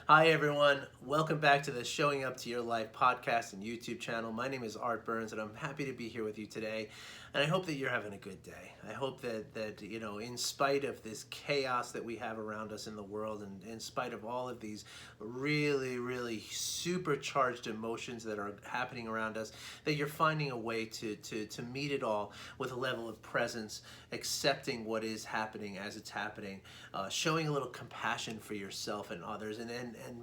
Hi everyone, welcome back to the Showing Up to Your Life podcast and YouTube channel. My name is Art Burns and I'm happy to be here with you today. And I hope that you're having a good day. I hope that in spite of this chaos that we have around us in the world, and in spite of all of these really supercharged emotions that are happening around us, that you're finding a way to meet it all with a level of presence, accepting what is happening as it's happening, showing a little compassion for yourself and others, and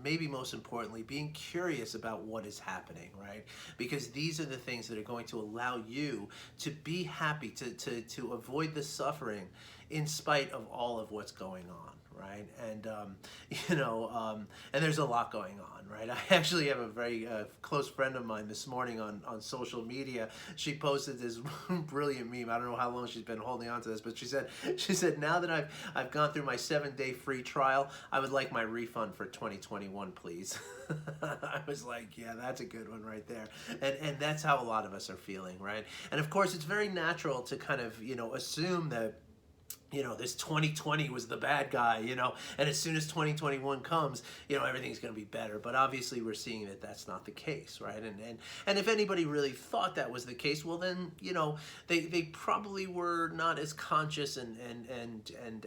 maybe most importantly, being curious about what is happening, right? Because these are the things that are going to allow you to be happy, to avoid the suffering in spite of all of what's going on, right? And and there's a lot going on, right? I actually have a very close friend of mine this morning on social media. She posted this brilliant meme. I don't know how long she's been holding on to this, but she said now that I've gone through my 7-day free trial, I would like my refund for 2021, please. I was like, yeah, that's a good one right there. And that's how a lot of us are feeling, right? And of course, it's very natural to kind of, assume that this 2020 was the bad guy, and as soon as 2021 comes, everything's going to be better. But obviously we're seeing that that's not the case, right? And if anybody really thought that was the case, well then, they probably were not as conscious and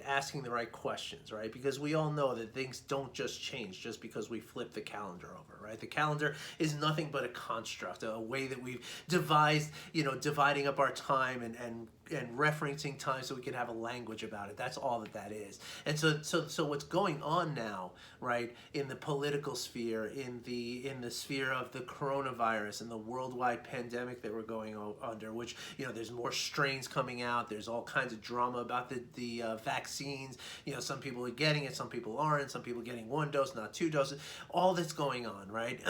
asking the right questions, right? Because we all know that things don't just change just because we flip the calendar over, right? The calendar is nothing but a construct, a way that we've devised, dividing up our time and referencing time so we can have a language about it. That's all that is. And so what's going on now, right, in the political sphere, in the sphere of the coronavirus and the worldwide pandemic that we're going under, which, there's more strains coming out. There's all kinds of drama about the vaccines. Some people are getting it, some people aren't, some people getting 1 dose, not 2 doses. All that's going on, right?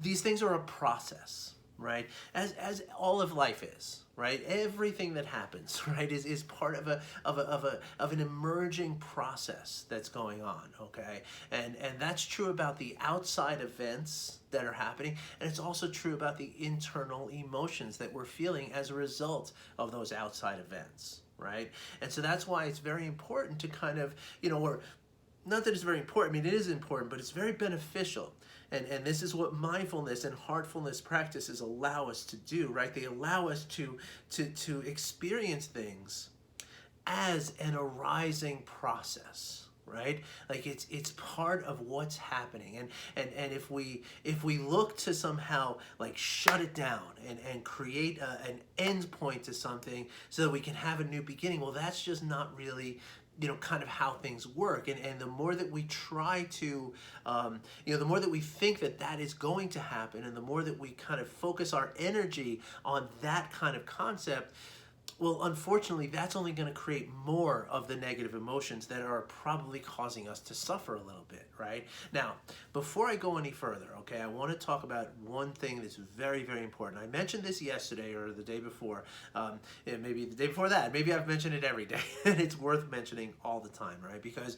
These things are a process, right? As all of life is, right? Everything that happens, right, is part of an emerging process that's going on, okay? And that's true about the outside events that are happening, and it's also true about the internal emotions that we're feeling as a result of those outside events, right? And so that's why it's very important to kind of, or not that it's very important, I mean, it is important, but it's very beneficial. And this is what mindfulness and heartfulness practices allow us to do, right? They allow us to experience things as an arising process, right? Like it's part of what's happening. And if we look to somehow like shut it down and create an end point to something so that we can have a new beginning, well, that's just not really kind of how things work. And the more that we try to, the more that we think that is going to happen, and the more that we kind of focus our energy on that kind of concept, well, unfortunately, that's only going to create more of the negative emotions that are probably causing us to suffer a little bit, right? Now, before I go any further, okay, I want to talk about one thing that's very important. I mentioned this yesterday or the day before, maybe the day before that. Maybe I've mentioned it every day, and it's worth mentioning all the time, right? Because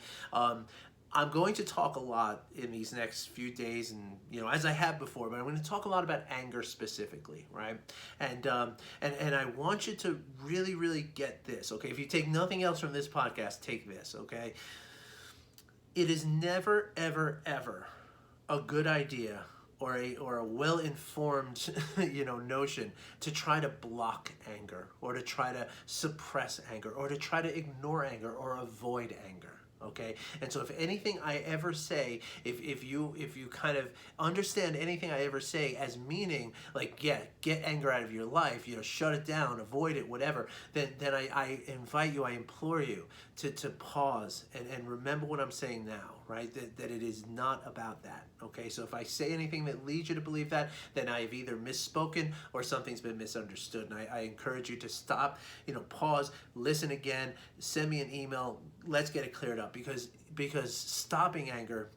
I'm going to talk a lot in these next few days, and as I have before, but I'm going to talk a lot about anger specifically, right? And I want you to really get this, okay? If you take nothing else from this podcast, take this, okay? It is never ever a good idea or a well-informed notion to try to block anger, or to try to suppress anger, or to try to ignore anger or avoid anger. Okay, and so if anything I ever say, if you kind of understand anything I ever say as meaning like get anger out of your life, shut it down, avoid it, whatever, then I invite you, I implore you to pause and remember what I'm saying now, right? That it is not about that. Okay, so if I say anything that leads you to believe that, then I have either misspoken or something's been misunderstood. And I encourage you to stop, pause, listen again, send me an email. Let's get it cleared up, because stopping anger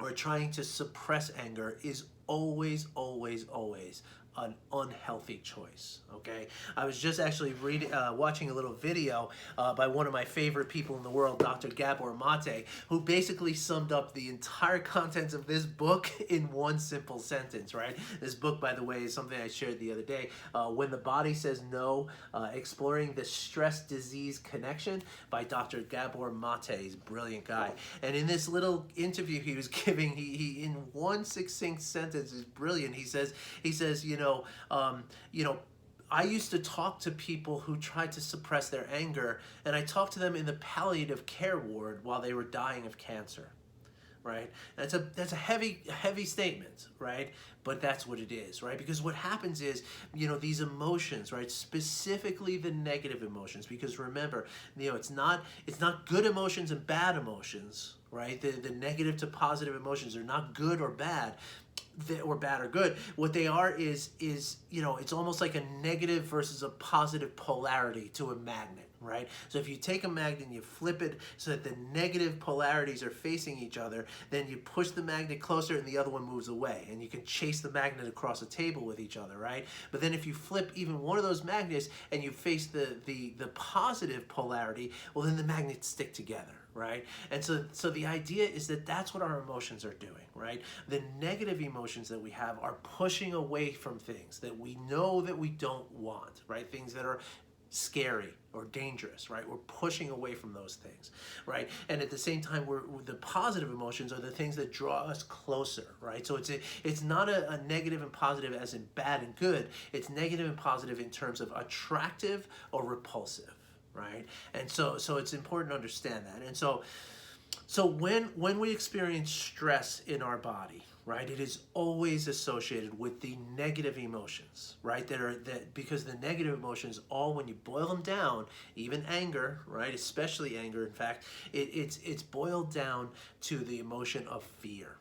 or trying to suppress anger is always an unhealthy choice. Okay, I was just actually watching a little video by one of my favorite people in the world, Dr. Gabor Mate, who basically summed up the entire contents of this book in one simple sentence. Right, this book, by the way, is something I shared the other day. When the Body Says No, Exploring the Stress Disease Connection by Dr. Gabor Mate. He's a brilliant guy. And in this little interview he was giving, he in one succinct sentence, is brilliant. He says, I used to talk to people who tried to suppress their anger, and I talked to them in the palliative care ward while they were dying of cancer. Right? That's a heavy statement, right? But that's what it is, right? Because what happens is, these emotions, right? Specifically the negative emotions, because remember, it's not good emotions and bad emotions, right? The negative to positive emotions are not good or bad. Or bad or good. What they are is it's almost like a negative versus a positive polarity to a magnet, right? So if you take a magnet and you flip it so that the negative polarities are facing each other, then you push the magnet closer and the other one moves away, and you can chase the magnet across a table with each other, right? But then if you flip even one of those magnets and you face the positive polarity, well, then the magnets stick together. Right? And so the idea is that that's what our emotions are doing, right? The negative emotions that we have are pushing away from things that we know that we don't want, right? Things that are scary or dangerous, right? We're pushing away from those things, right? And at the same time, the positive emotions are the things that draw us closer, right? So it's not a negative and positive as in bad and good. It's negative and positive in terms of attractive or repulsive. Right? And so it's important to understand that. And so when we experience stress in our body, right, it is always associated with the negative emotions, right? Because the negative emotions, all when you boil them down, even anger, right, especially anger, in fact, it's boiled down to the emotion of fear.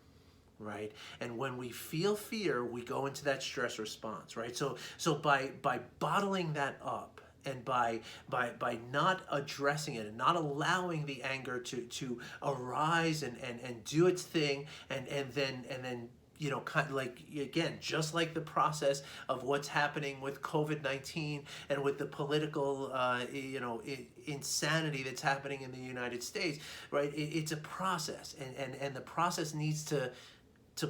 Right? And when we feel fear, we go into that stress response, right? So by bottling that up, and by not addressing it and not allowing the anger to arise and do its thing, and then kind of like, again, just like the process of what's happening with COVID-19 and with the political insanity that's happening in the United States, right? It's a process, and the process needs to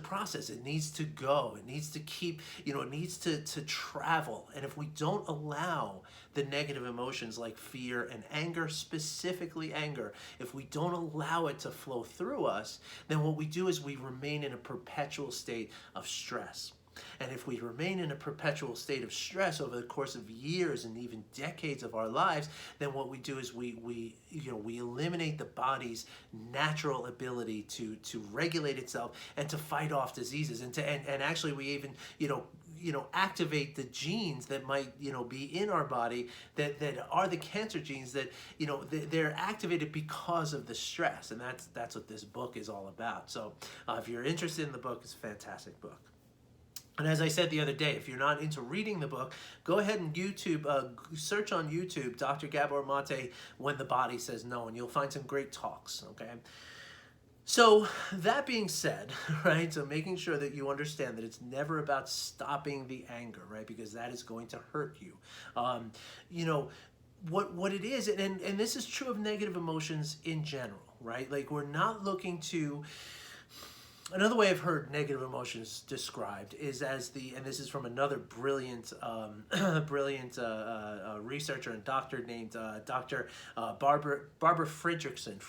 process. It needs to go. It needs to keep, it needs to travel. And if we don't allow the negative emotions like fear and anger, specifically anger, if we don't allow it to flow through us, then what we do is we remain in a perpetual state of stress. And if we remain in a perpetual state of stress over the course of years and even decades of our lives, then what we do is we eliminate the body's natural ability to regulate itself and to fight off diseases, and actually we even activate the genes that might be in our body that are the cancer genes that they're activated because of the stress. And that's what this book is all about. So if you're interested in the book, it's a fantastic book. And as I said the other day, if you're not into reading the book, go ahead and search on YouTube, Dr. Gabor Mate, When the Body Says No, and you'll find some great talks, okay? So that being said, right, so making sure that you understand that it's never about stopping the anger, right, because that is going to hurt you. What it is, and this is true of negative emotions in general, right? Like, we're not looking to... Another way I've heard negative emotions described is as and this is from another brilliant researcher and doctor named Dr. Barbara Fredrickson,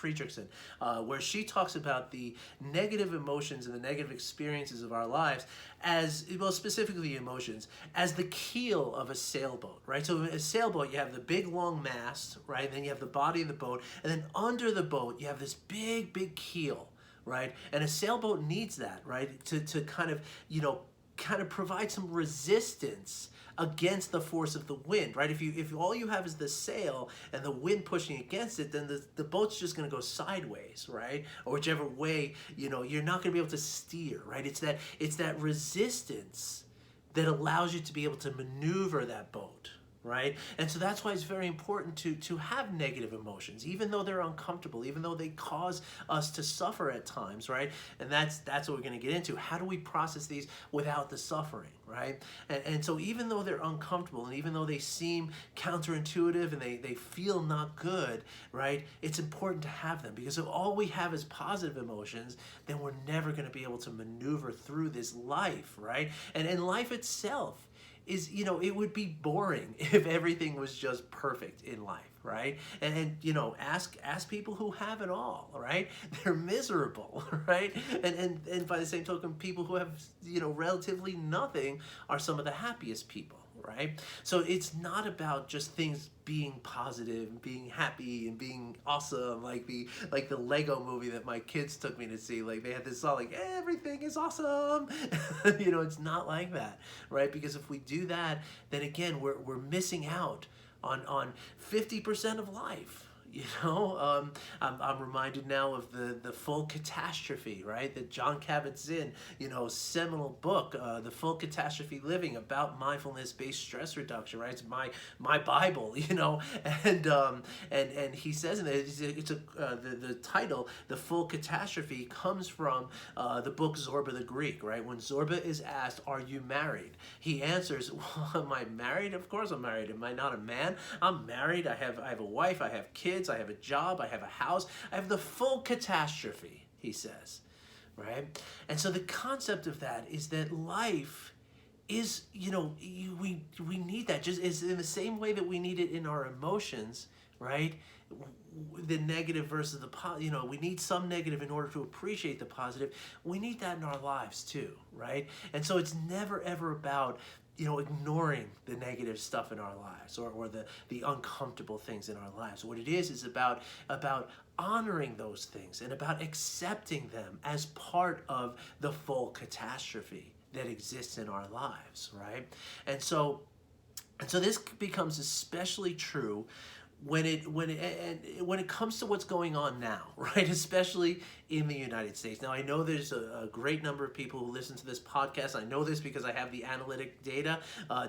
where she talks about the negative emotions and the negative experiences of our lives as, well, specifically emotions, as the keel of a sailboat, right? So in a sailboat, you have the big long mast, right? And then you have the body of the boat, and then under the boat, you have this big keel. Right? And a sailboat needs that, right? To kind of provide some resistance against the force of the wind, right? If all you have is the sail and the wind pushing against it, then the boat's just going to go sideways, right? Or whichever way, you're not going to be able to steer, right? It's that resistance that allows you to be able to maneuver that boat, right? And so that's why it's very important to have negative emotions, even though they're uncomfortable, even though they cause us to suffer at times, right? And that's what we're going to get into. How do we process these without the suffering, right? And so even though they're uncomfortable, and even though they seem counterintuitive and they feel not good, right? It's important to have them, because if all we have is positive emotions, then we're never going to be able to maneuver through this life, right? And life itself is, it would be boring if everything was just perfect in life, right? And ask people who have it all, right? They're miserable, right? And by the same token, people who have, relatively nothing are some of the happiest people, right? So it's not about just things being positive and being happy and being awesome, like the Lego movie that my kids took me to see. Like, they had this song like, everything is awesome. It's not like that, right? Because if we do that, then again we're missing out on 50% of life. I'm reminded now of the Full Catastrophe, right? That John Kabat-Zinn, seminal book, The Full Catastrophe Living, about mindfulness-based stress reduction, right? It's my Bible, and he says in it, the title, The Full Catastrophe, comes from the book Zorba the Greek, right? When Zorba is asked, "Are you married?" he answers, "Well, am I married? Of course I'm married. Am I not a man? I'm married. I have a wife. I have kids. I have a job, I have a house, I have the full catastrophe," he says, right? And so the concept of that is that life is, we need that, just is in the same way that we need it in our emotions, right? The negative versus the positive, we need some negative in order to appreciate the positive. We need that in our lives too, right? And so it's never ever about ignoring the negative stuff in our lives, or the uncomfortable things in our lives. What it is about honoring those things and about accepting them as part of the full catastrophe that exists in our lives, right? And so this becomes especially true when it comes to what's going on now, right? Especially in the United States. Now, I know there's a great number of people who listen to this podcast. I know this because I have the analytic data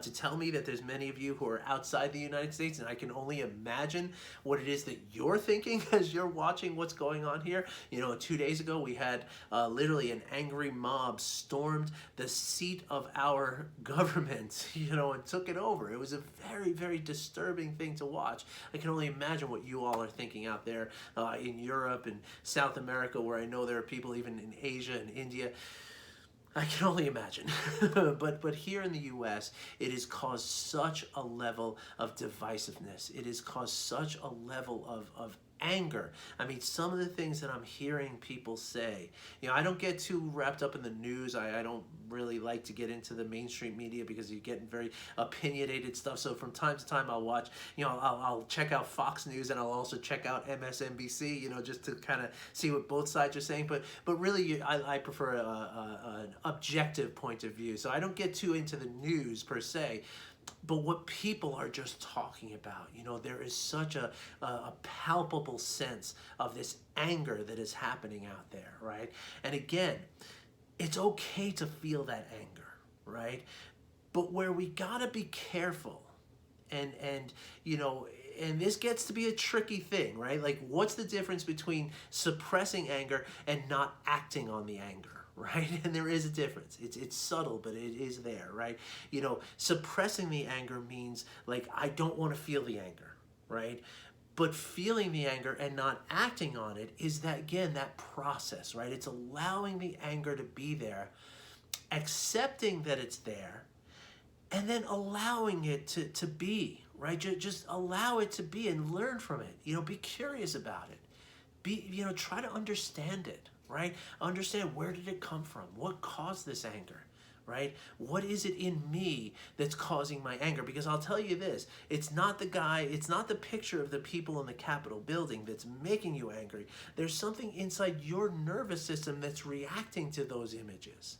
to tell me that there's many of you who are outside the United States, and I can only imagine what it is that you're thinking as you're watching what's going on here. 2 days ago, we had literally an angry mob stormed the seat of our government, and took it over. It was a very, very disturbing thing to watch. I can only imagine what you all are thinking out there in Europe and South America, where I know there are people even in Asia and India. I can only imagine. but here in the U.S., it has caused such a level of divisiveness. It has caused such a level of anger. I mean, some of the things that I'm hearing people say, I don't get too wrapped up in the news. I don't really like to get into the mainstream media because you're getting very opinionated stuff. So from time to time I'll watch, I'll check out Fox News, and I'll also check out MSNBC, just to kind of see what both sides are saying. But really, I prefer an objective point of view. So I don't get too into the news per se. But what people are just talking about, there is such a palpable sense of this anger that is happening out there, right? And again, it's okay to feel that anger, right? But where we gotta be careful, and this gets to be a tricky thing, right? Like, what's the difference between suppressing anger and not acting on the anger? Right? And there is a difference. It's subtle, but it is there, right? Suppressing the anger means, like, I don't want to feel the anger, right? But feeling the anger and not acting on it is that, again, that process, right? It's allowing the anger to be there, accepting that it's there, and then allowing it to be, right? Just allow it to be and learn from it. Be curious about it. Try to understand it. Right? Understand, where did it come from? What caused this anger? Right? What is it in me that's causing my anger? Because I'll tell you this, it's not the picture of the people in the Capitol building that's making you angry. There's something inside your nervous system that's reacting to those images.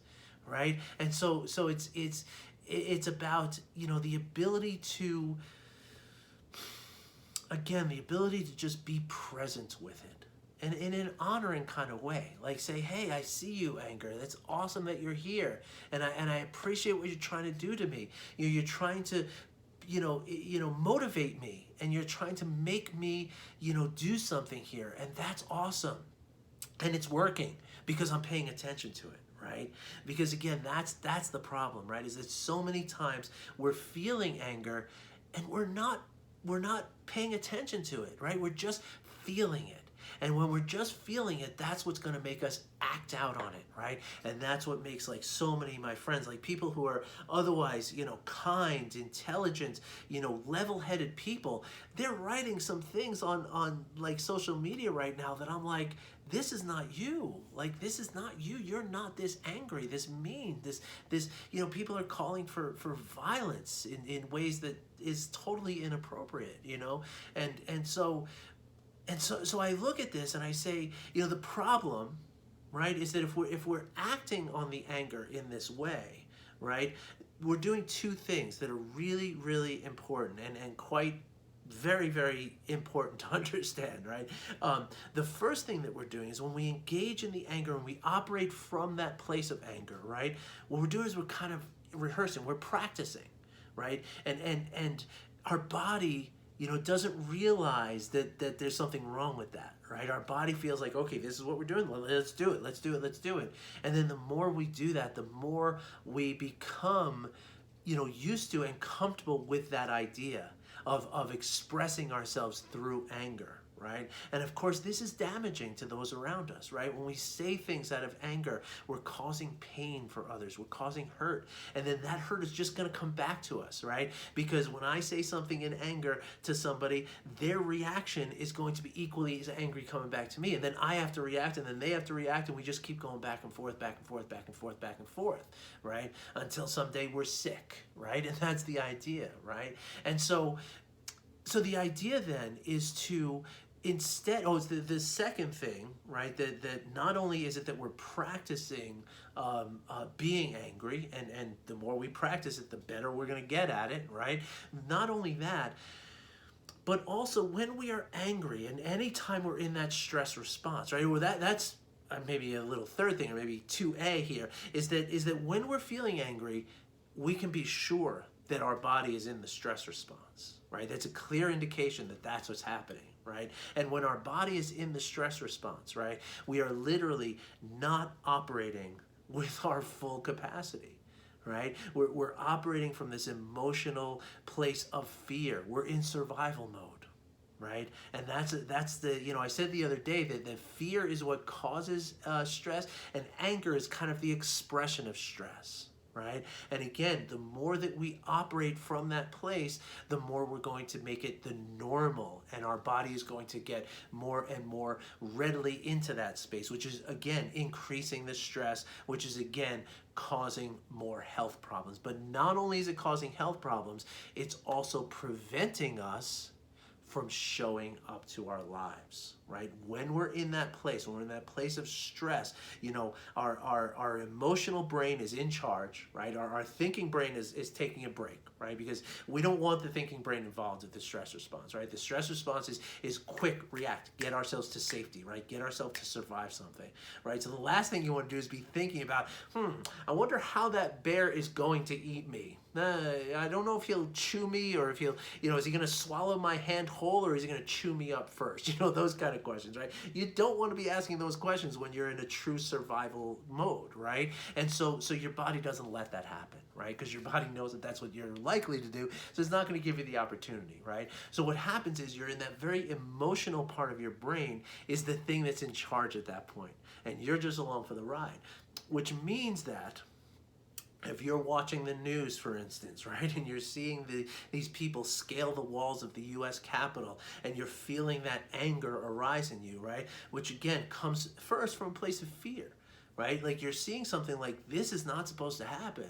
Right? And so it's about, the ability to, again, the ability to just be present with it. And in an honoring kind of way, like, say, hey, I see you, anger. That's awesome that you're here, and I appreciate what you're trying to do to me. You're trying to motivate me, and you're trying to make me, do something here, and that's awesome. And it's working because I'm paying attention to it, right? Because again, that's the problem, right? Is that so many times we're feeling anger and we're not paying attention to it, right? We're just feeling it. And when we're just feeling it, that's what's going to make us act out on it, right? And that's what makes like so many of my friends, like people who are otherwise, kind, intelligent, level-headed people, they're writing some things on like social media right now that I'm like, this is not you. Like, this is not you. You're not this angry, this mean, this people are calling for violence in ways that is totally inappropriate, and so I look at this and I say, the problem, right, is that if we're acting on the anger in this way, right, we're doing two things that are really, really important and quite very, very important to understand, right? The first thing that we're doing is when we engage in the anger and we operate from that place of anger, right, what we're doing is we're kind of rehearsing, we're practicing, right? And our body, doesn't realize that there's something wrong with that, right? Our body feels like, okay, this is what we're doing. Let's do it. And then the more we do that, the more we become, used to and comfortable with that idea of expressing ourselves through anger, right? And of course, this is damaging to those around us, right? When we say things out of anger, we're causing pain for others. We're causing hurt. And then that hurt is just going to come back to us, right? Because when I say something in anger to somebody, their reaction is going to be equally as angry coming back to me. And then I have to react, and then they have to react, and we just keep going back and forth, back and forth, back and forth, back and forth, right? Until someday we're sick, right? And that's the idea, right? And so the idea then is to instead, it's the second thing, right, that not only is it that we're practicing being angry, and the more we practice it, the better we're going to get at it, right? Not only that, but also when we are angry, and anytime we're in that stress response, right, well, that's maybe a little third thing, or maybe 2A here, is that when we're feeling angry, we can be sure that our body is in the stress response, right? That's a clear indication that that's what's happening, right? And when our body is in the stress response, right, we are literally not operating with our full capacity, right? We're operating from this emotional place of fear. We're in survival mode, right? And that's the, I said the other day that fear is what causes stress, and anger is kind of the expression of stress, right? And again, the more that we operate from that place, the more we're going to make it the normal, and our body is going to get more and more readily into that space, which is again increasing the stress, which is again causing more health problems. But not only is it causing health problems, it's also preventing us from showing up to our lives, right? When we're in that place, when we're in that place of stress, our emotional brain is in charge, right? Our thinking brain is taking a break, right? Because we don't want the thinking brain involved with the stress response, right? The stress response is quick react, get ourselves to safety, right? Get ourselves to survive something, right? So the last thing you want to do is be thinking about, I wonder how that bear is going to eat me. I don't know if he'll chew me, or if he'll, is he going to swallow my hand whole, or is he going to chew me up first? Those kind of questions, right? You don't want to be asking those questions when you're in a true survival mode, right? And so your body doesn't let that happen, right? Because your body knows that that's what you're likely to do, so it's not going to give you the opportunity, right? So what happens is you're in that very emotional part of your brain is the thing that's in charge at that point, and you're just along for the ride, which means that if you're watching the news, for instance, right, and you're seeing these people scale the walls of the U.S. Capitol, and you're feeling that anger arise in you, right, which again comes first from a place of fear, right? Like you're seeing something like, this is not supposed to happen.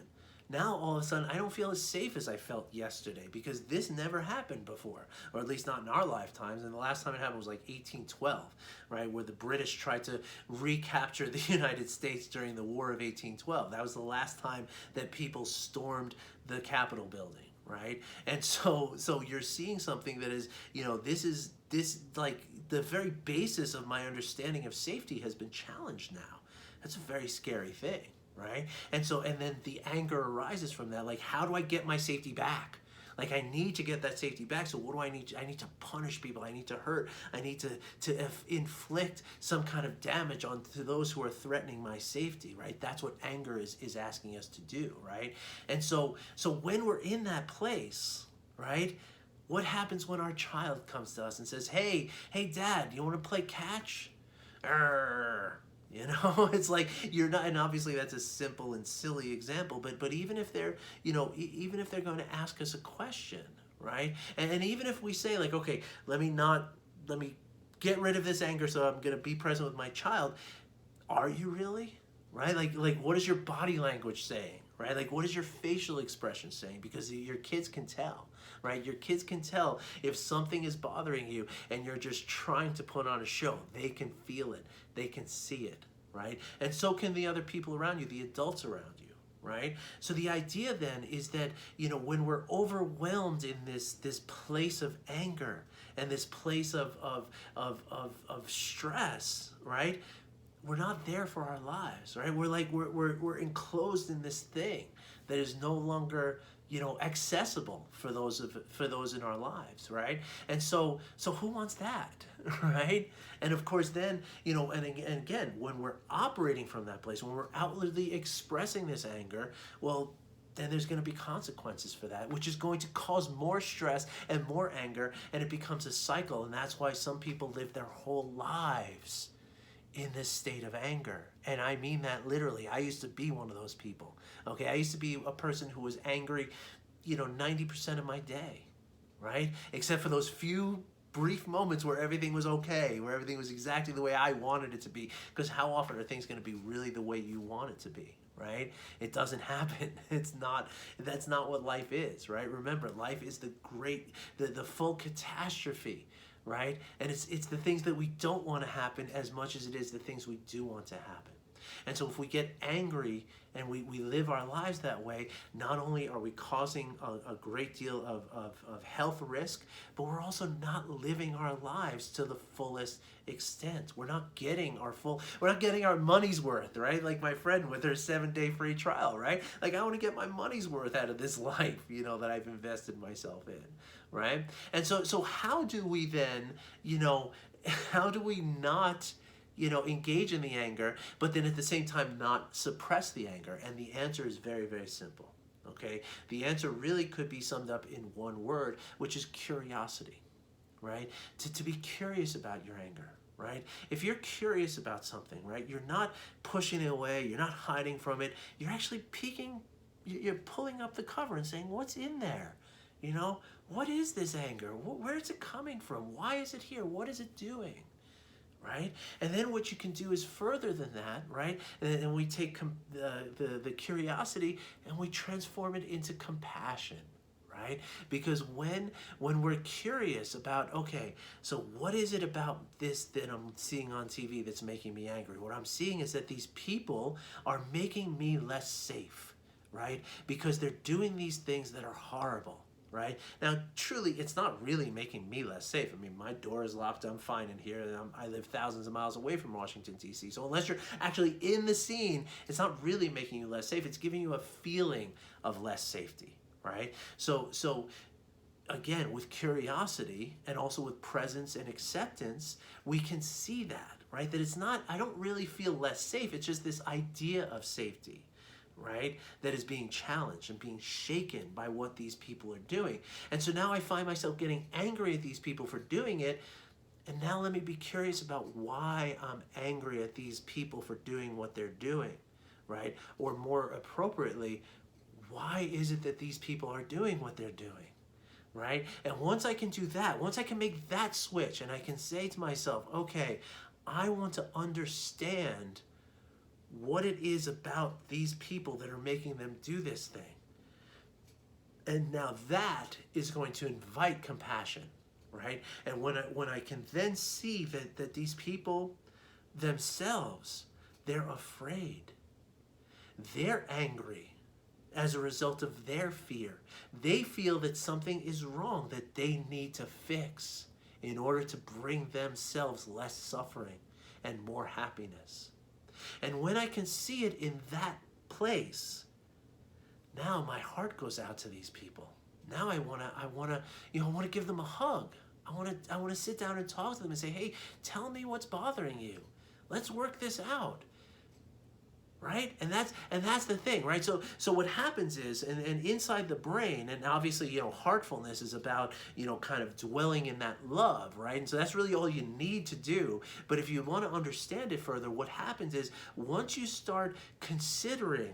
Now, all of a sudden, I don't feel as safe as I felt yesterday, because this never happened before, or at least not in our lifetimes. And the last time it happened was like 1812, right, where the British tried to recapture the United States during the War of 1812. That was the last time that people stormed the Capitol building, right? And so you're seeing something that is, this like the very basis of my understanding of safety has been challenged now. That's a very scary thing. Right? And then the anger arises from that. Like, how do I get my safety back? Like I need to get that safety back. So what do I need? I need to punish people. I need to hurt. I need to inflict some kind of damage onto those who are threatening my safety, right? That's what anger is asking us to do, right? And so when we're in that place, right? What happens when our child comes to us and says, hey, dad, you want to play catch? You know, it's like you're not, and obviously that's a simple and silly example, but even if they're, you know, even if they're going to ask us a question, right? And even if we say like, okay, let me get rid of this anger so I'm going to be present with my child. Are you really? Right? Like what is your body language saying? Right? Like what is your facial expression saying? Because your kids can tell, right? Your kids can tell if something is bothering you and you're just trying to put on a show. They can feel it. They can see it, right? And so can the other people around you, the adults around you, right? So the idea then is that, you know, when we're overwhelmed in this place of anger and this place of stress, right? We're not there for our lives, right? We're enclosed in this thing that is no longer, you know, accessible for those in our lives, right? And so who wants that, right? And of course then, you know, and again, when we're operating from that place, when we're outwardly expressing this anger, well, then there's going to be consequences for that, which is going to cause more stress and more anger, and it becomes a cycle. And that's why some people live their whole lives in this state of anger. And I mean that literally. I used to be one of those people. Okay, I used to be a person who was angry, you know, 90% of my day, right? Except for those few brief moments where everything was okay, where everything was exactly the way I wanted it to be. Because how often are things going to be really the way you want it to be, right? It doesn't happen. That's not what life is, right? Remember, life is the full catastrophe, right? And it's the things that we don't want to happen as much as it is the things we do want to happen. And so if we get angry and we live our lives that way, not only are we causing a great deal of health risk, but we're also not living our lives to the fullest extent. We're not getting our money's worth, right? Like my friend with her 7-day free trial, right? Like I want to get my money's worth out of this life, you know, that I've invested myself in, right? And so how do we then, you know, how do we not, you know, engage in the anger, but then at the same time not suppress the anger? And the answer is very, very simple, okay? The answer really could be summed up in one word, which is curiosity, right? To be curious about your anger, right? If you're curious about something, right, you're not pushing it away, you're not hiding from it, you're actually peeking, you're pulling up the cover and saying, what's in there? You know, what is this anger? Where is it coming from? Why is it here? What is it doing? Right? And then what you can do is further than that, right? And we take the curiosity and we transform it into compassion, right? Because when we're curious about, okay, so what is it about this that I'm seeing on TV that's making me angry? What I'm seeing is that these people are making me less safe, right? Because they're doing these things that are horrible. Right? Now, truly, it's not really making me less safe. I mean, my door is locked. I'm fine in here. And I live thousands of miles away from Washington, D.C. So unless you're actually in the scene, it's not really making you less safe. It's giving you a feeling of less safety, right? So again, with curiosity and also with presence and acceptance, we can see that, right? That it's not, I don't really feel less safe. It's just this idea of safety, right, that is being challenged and being shaken by what these people are doing. And so now I find myself getting angry at these people for doing it. And now let me be curious about why I'm angry at these people for doing what they're doing, right? Or more appropriately, why is it that these people are doing what they're doing, right? And once I can do that, once I can make that switch and I can say to myself, okay, I want to understand what it is about these people that are making them do this thing. And now that is going to invite compassion, right? And when I can then see that these people themselves, they're afraid. They're angry as a result of their fear. They feel that something is wrong that they need to fix in order to bring themselves less suffering and more happiness. And when I can see it in that place, now my heart goes out to these people, Now I want to give them a hug. I want to sit down and talk to them and say, hey, tell me what's bothering you. Let's work this out. Right? And that's the thing, right? So what happens is, and inside the brain, and obviously, heartfulness is about, kind of dwelling in that love, right? And so that's really all you need to do. But if you want to understand it further, what happens is once you start considering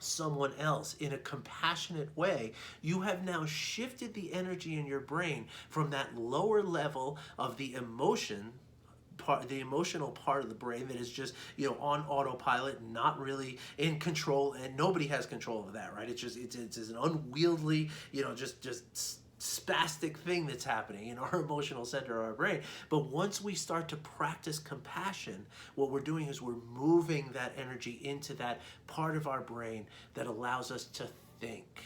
someone else in a compassionate way, you have now shifted the energy in your brain from that lower level of the emotional part of the brain that is just on autopilot, not really in control, and nobody has control of that, right? It's an unwieldy, just spastic thing that's happening in our emotional center of our brain. But once we start to practice compassion, what we're doing is we're moving that energy into that part of our brain that allows us to think,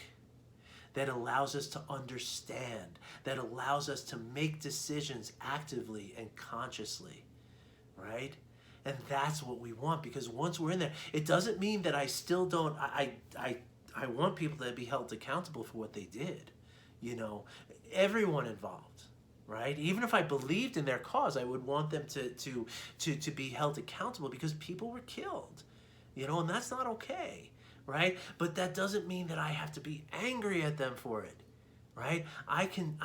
that allows us to understand, that allows us to make decisions actively and consciously, right? And that's what we want, because once we're in there, it doesn't mean that I still don't, I want people to be held accountable for what they did. Everyone involved, right? Even if I believed in their cause, I would want them to be held accountable, because people were killed, and that's not okay, right? But that doesn't mean that I have to be angry at them for it, right? I can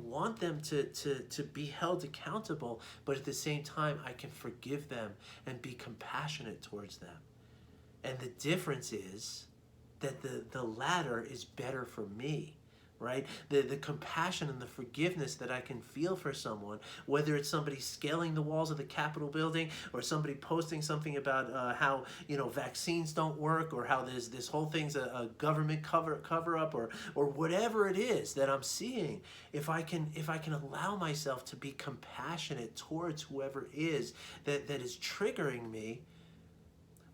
want them to be held accountable, but at the same time, I can forgive them and be compassionate towards them. And the difference is that the latter is better for me, right? The compassion and the forgiveness that I can feel for someone, whether it's somebody scaling the walls of the Capitol building, or somebody posting something about how vaccines don't work, or how this whole thing's a government cover up, or whatever it is that I'm seeing. If I can allow myself to be compassionate towards whoever it is that is triggering me,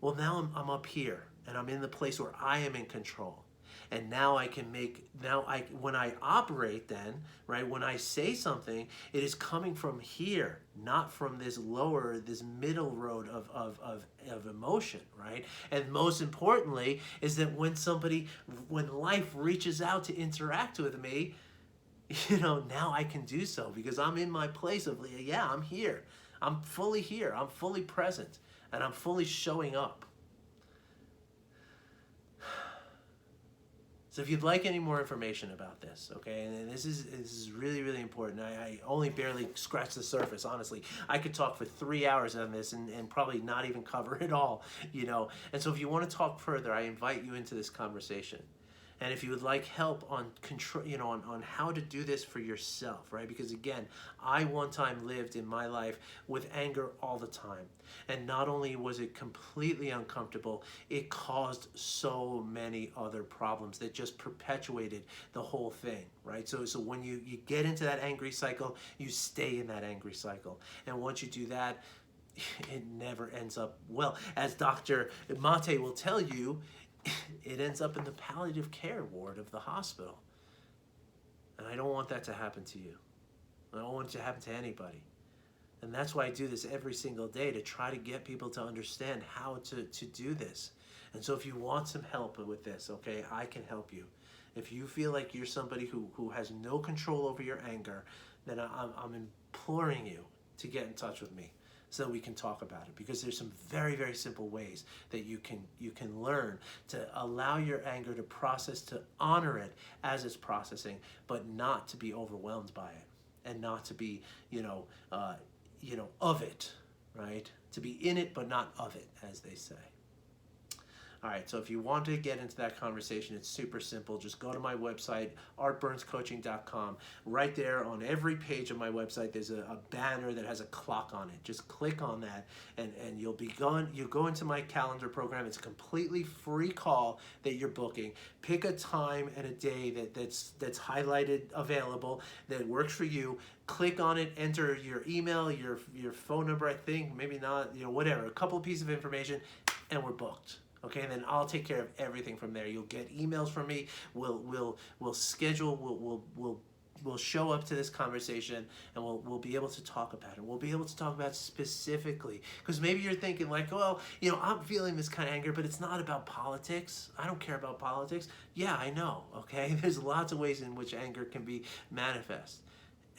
well, now I'm up here, and I'm in the place where I am in control. And now when I operate then, right, when I say something, it is coming from here, not from this middle road of emotion, right? And most importantly is that when life reaches out to interact with me, now I can do so, because I'm in my place of, yeah, I'm here. I'm fully here. I'm fully present, and I'm fully showing up. So if you'd like any more information about this, okay, and this is really, really important. I only barely scratched the surface, honestly. I could talk for 3 hours on this and probably not even cover it all, And so if you want to talk further, I invite you into this conversation. And if you would like help on control, on how to do this for yourself, right? Because again, I one time lived in my life with anger all the time. And not only was it completely uncomfortable, it caused so many other problems that just perpetuated the whole thing, right? So when you get into that angry cycle, you stay in that angry cycle. And once you do that, it never ends up well. As Dr. Mate will tell you, it ends up in the palliative care ward of the hospital. And I don't want that to happen to you. I don't want it to happen to anybody. And that's why I do this every single day, to try to get people to understand how to do this. And so if you want some help with this, okay, I can help you. If you feel like you're somebody who has no control over your anger, then I'm imploring you to get in touch with me, so that we can talk about it, because there's some very, very simple ways that you can learn to allow your anger to process, to honor it as it's processing, but not to be overwhelmed by it, and not to be of it, right? To be in it but not of it, as they say. All right, so if you want to get into that conversation, it's super simple. Just go to my website, artburnscoaching.com. Right there on every page of my website, there's a banner that has a clock on it. Just click on that, and you'll go into my calendar program. It's a completely free call that you're booking. Pick a time and a day that's highlighted available that works for you. Click on it, enter your email, your phone number, I think, maybe not, whatever, a couple of pieces of information, and we're booked. Okay, and then I'll take care of everything from there. You'll get emails from me. We'll schedule. We'll we'll show up to this conversation, and we'll be able to talk about it. We'll be able to talk about it specifically, because maybe you're thinking like, well, I'm feeling this kind of anger, but it's not about politics. I don't care about politics. Yeah, I know. Okay, there's lots of ways in which anger can be manifest.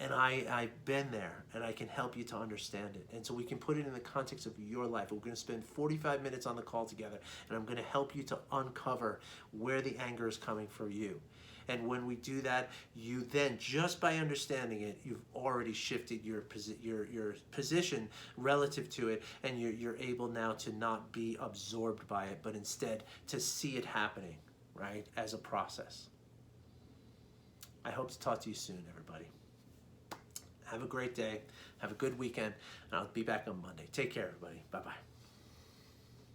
And I've been there, and I can help you to understand it. And so we can put it in the context of your life. We're going to spend 45 minutes on the call together, and I'm going to help you to uncover where the anger is coming from you. And when we do that, you then, just by understanding it, you've already shifted your position relative to it, and you're able now to not be absorbed by it, but instead to see it happening, right, as a process. I hope to talk to you soon, everybody. Have a great day. Have a good weekend. And I'll be back on Monday. Take care, everybody. Bye-bye.